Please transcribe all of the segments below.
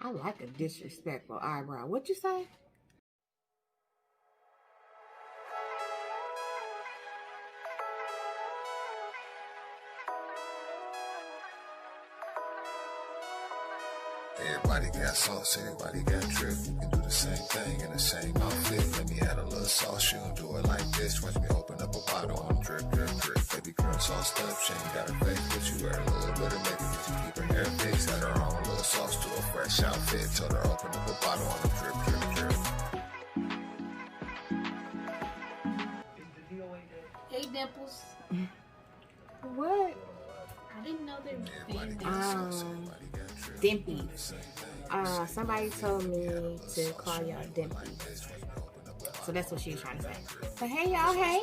I like a disrespectful eyebrow. What'd you say? Everybody got sauce, everybody got drip. You can do the same thing in the same outfit. Let me add a little sauce, you gon' do it like this. Watch me open up a bottle on drip, drip, drip. Baby girl sauced up, she ain't got her face, but you wear a little bit of makeup. But you keep her hair fixed, add her own little sauce to a fresh outfit. Told her open up a bottle on drip, drip, drip. Hey, Dimples. What? I didn't know they were Dimples. Somebody told me to call y'all Dimples. So that's what she was trying to say. So hey y'all, hey.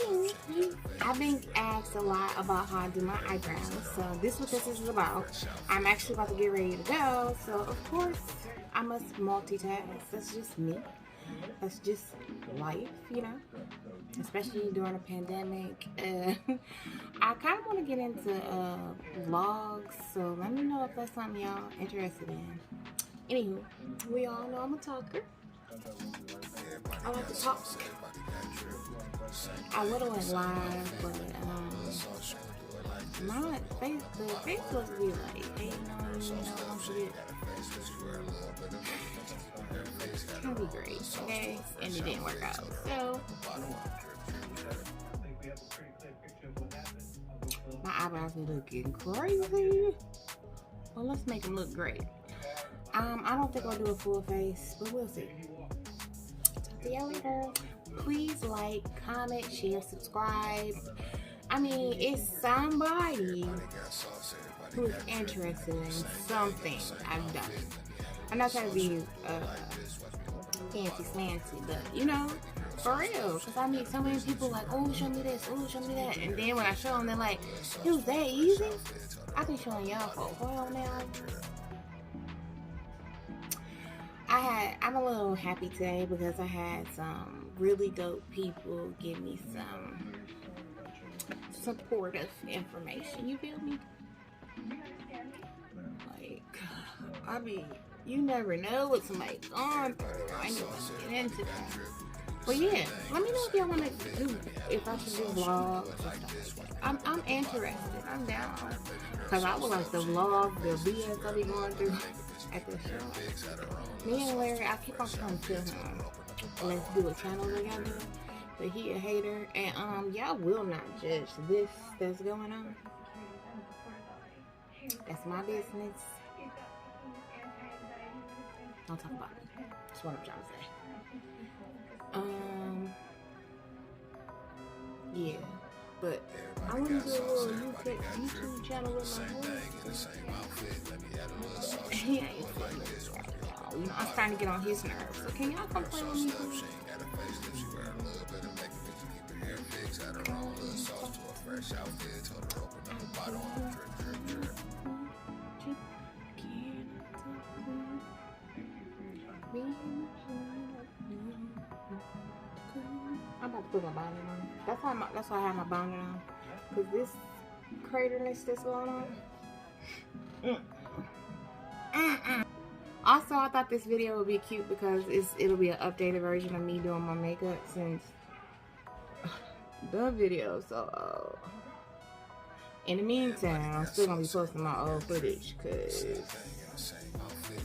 I've been asked a lot about how I do my eyebrows. So this is what this is about. I'm actually about to get ready to go. So of course, I must multitask. That's just me. That's just life, you know, especially during a pandemic. I kind of want to get into vlogs, so let me know if that's something y'all interested in. Anywho, we all know I'm a talker. I like to talk. I would have went live, but my face, the Facebook be like, hey, it's gonna be great, okay? And it didn't work out, so my eyebrows be looking crazy. Well, let's make them look great. I don't think I'll do a full face, but we'll see. Talk to y'all later. Please like, comment, share, subscribe. I mean, it's somebody who's interested in something I've done. I'm not trying to be fancy smancy, but you know, for real. Because I meet so many people like, oh, show me this, oh, show me that. And then when I show them, they're like, it was that easy? I've been showing y'all for a while now. I'm a little happy today because I had some really dope people give me some supportive information. You feel me? Like, I mean, you never know what somebody's going through. I ain't gonna get into that. But yeah, let me know if y'all want to do, if I should do vlogs or stuff like that. I'm interested. I'm down. Because I would like to vlog the BS I be going through at the show. Me and Larry, I keep on trying to tell him, let's do a channel together. But he a hater. And y'all will not judge this that's going on. That's my business. Don't talk about me. That's what I'm trying to say. Yeah, but I want to do a little YouTube channel with my husband. He ain't funny. You know, I'm trying to get on his nerves. So can y'all come play with me, please? I'm about to put my bonnet on. That's why I have my bonnet on. Cause this craterness that's going on. Also, I thought this video would be cute because it'll be an updated version of me doing my makeup since the video so old. In the meantime, I'm still gonna be posting my old footage cause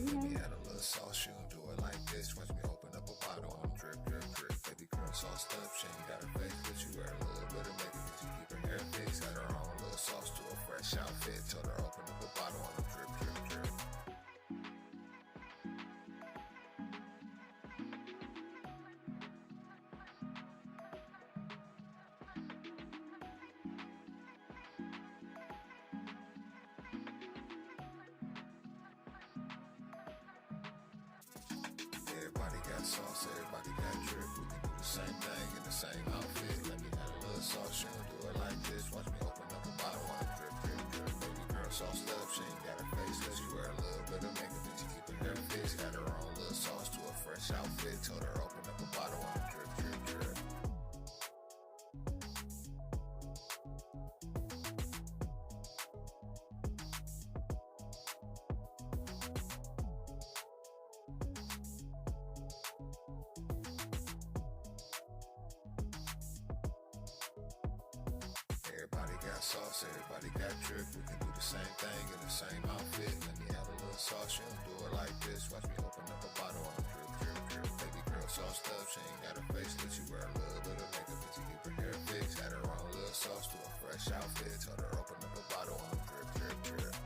you know. Sauced up, she ain't got her face, but you wear a little bit of makeup. But you keep her hair fixed, add her own little sauce to a fresh outfit. Told her open up a bottle on a drip, drip, drip. Everybody got sauce, everybody got drip. We can do the same thing in the same outfit. Let me add a little sauce, she gon' do it like this. Watch me open up a bottle on a drip, drip, drip. Baby girl sauced up, she ain't got her face, but she wear a little bit of makeup. But she keep her hair fixed, add her own little sauce to a fresh outfit. Told her open up a bottle on a drip, drip, drip. got sauce, everybody got drip. We can do the same thing in the same outfit. Let me add a little sauce, you don't do it like this. Watch me open up a bottle on drip, drip, drip. Baby girl sauced up, she ain't got a facelift. She wear a little bit of makeup, but she keep her hair fixed. Add her own little sauce to a fresh outfit. Told her open up a bottle on drip, drip, drip.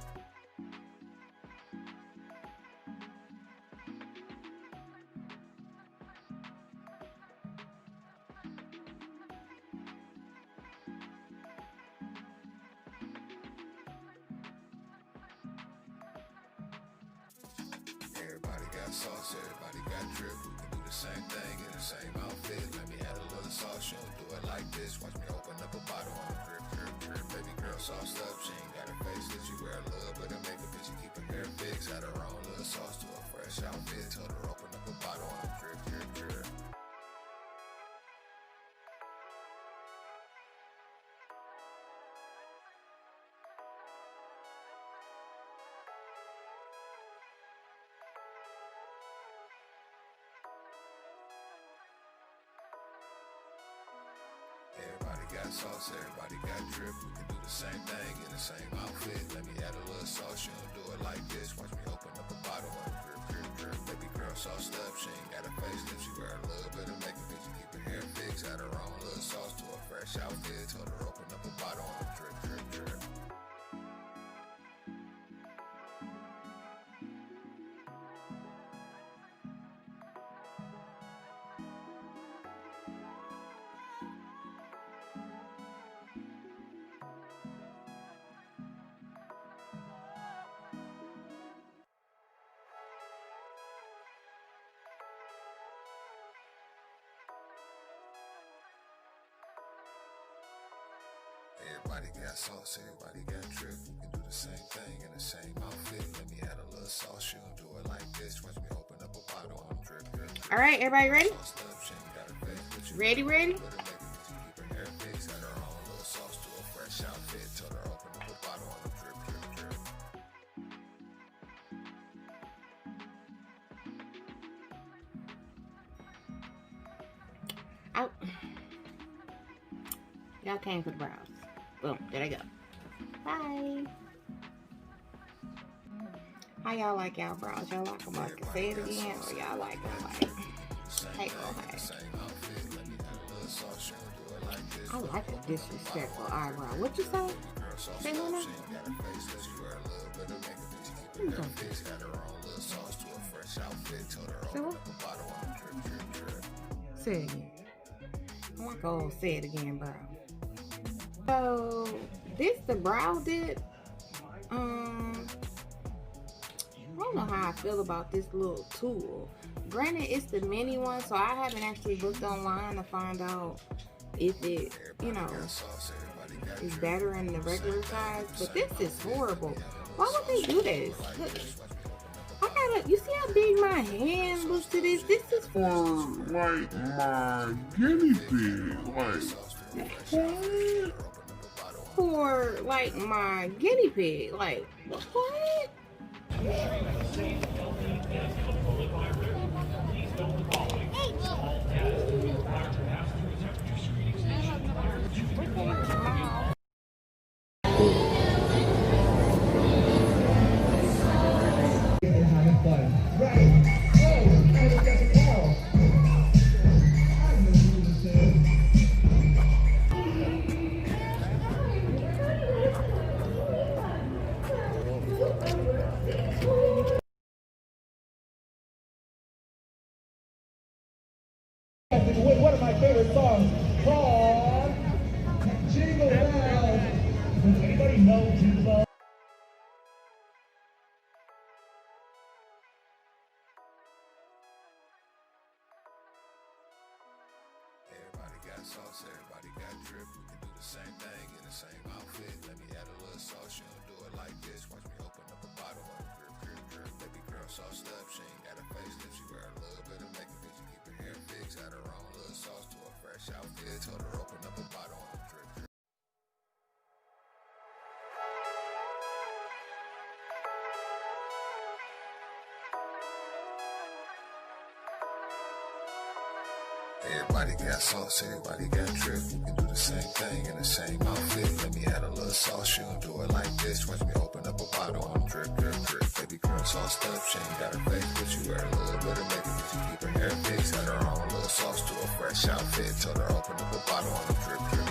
Everybody got sauce, everybody got drip. We can do the same thing in the same outfit. Let me add a little sauce, you don't do it like this. Watch me open up a bottle on drip, drip, drip. Baby girl sauced up, she ain't got a facelift. She wear a little bit of makeup, and she keep her hair fixed. Add her own little sauce to a fresh outfit. Told her open up a bottle on drip, drip, drip. Everybody got sauce, everybody got drip. We can do the same thing in the same outfit. Let me add a little sauce, you don't do it like this. Watch me open up a bottle on drip, drip, drip. Baby girl sauced up, she ain't got a facelift. She wear a little bit of makeup, and she keep her hair fixed. Add her own little sauce to a fresh outfit. Told her open up a bottle on drip, drip, drip. Everybody got sauce, everybody got drip. We can do the same thing in the same outfit. Let me add a little sauce, you don't do it like this. Watch me open up a bottle on drip, drip, drip. All right, everybody ready? Sauced up, she ain't got a face, but you Ready, ready? keep her hair fixed. Add her own little sauce to a fresh outfit. Told her open up a bottle on drip, drip, drip. Out. Y'all came for the brows. Boom, there they go. Bye. How y'all like y'all brows? Y'all like them like say it again, or y'all like them like hey girl, hey. I like a disrespectful eyebrow. What you say? Say no now? Say what? Say it again. I want to go say it again, bro. So this the brow dip. I don't know how I feel about this little tool. Granted, it's the mini one, so I haven't actually looked online to find out if it, you know, is better in the regular size. But this is horrible. Why would they do this? Look, you see how big my hand looks to this? This is For like my guinea pig, like for like my guinea pig. Like what? One of my favorite songs called Jingle Bells. Does anybody know Jingle Bells? Everybody got sauce, everybody got drip. We can do the same thing in the same outfit. Let me add a little sauce, you don't do it like this. Watch me open up a bottle on drip, drip, drip. Baby girl sauced up, she ain't got a facelift. She wear a little bit of makeup, and she keep her hair fixed. Add her own little sauce to a fresh outfit. Told her open up a bottle on drip, drip. Everybody got sauce, everybody got drip. You can do the same thing in the same outfit. Let me add a little sauce, you gon' do it like this. Watch me open up a bottle on drip, drip, drip. Baby girl sauced up, she ain't got her face, but you wear a little bit of makeup, but you keep her hair fixed. Add her own little sauce to a fresh outfit. Told her open up a bottle on drip, drip,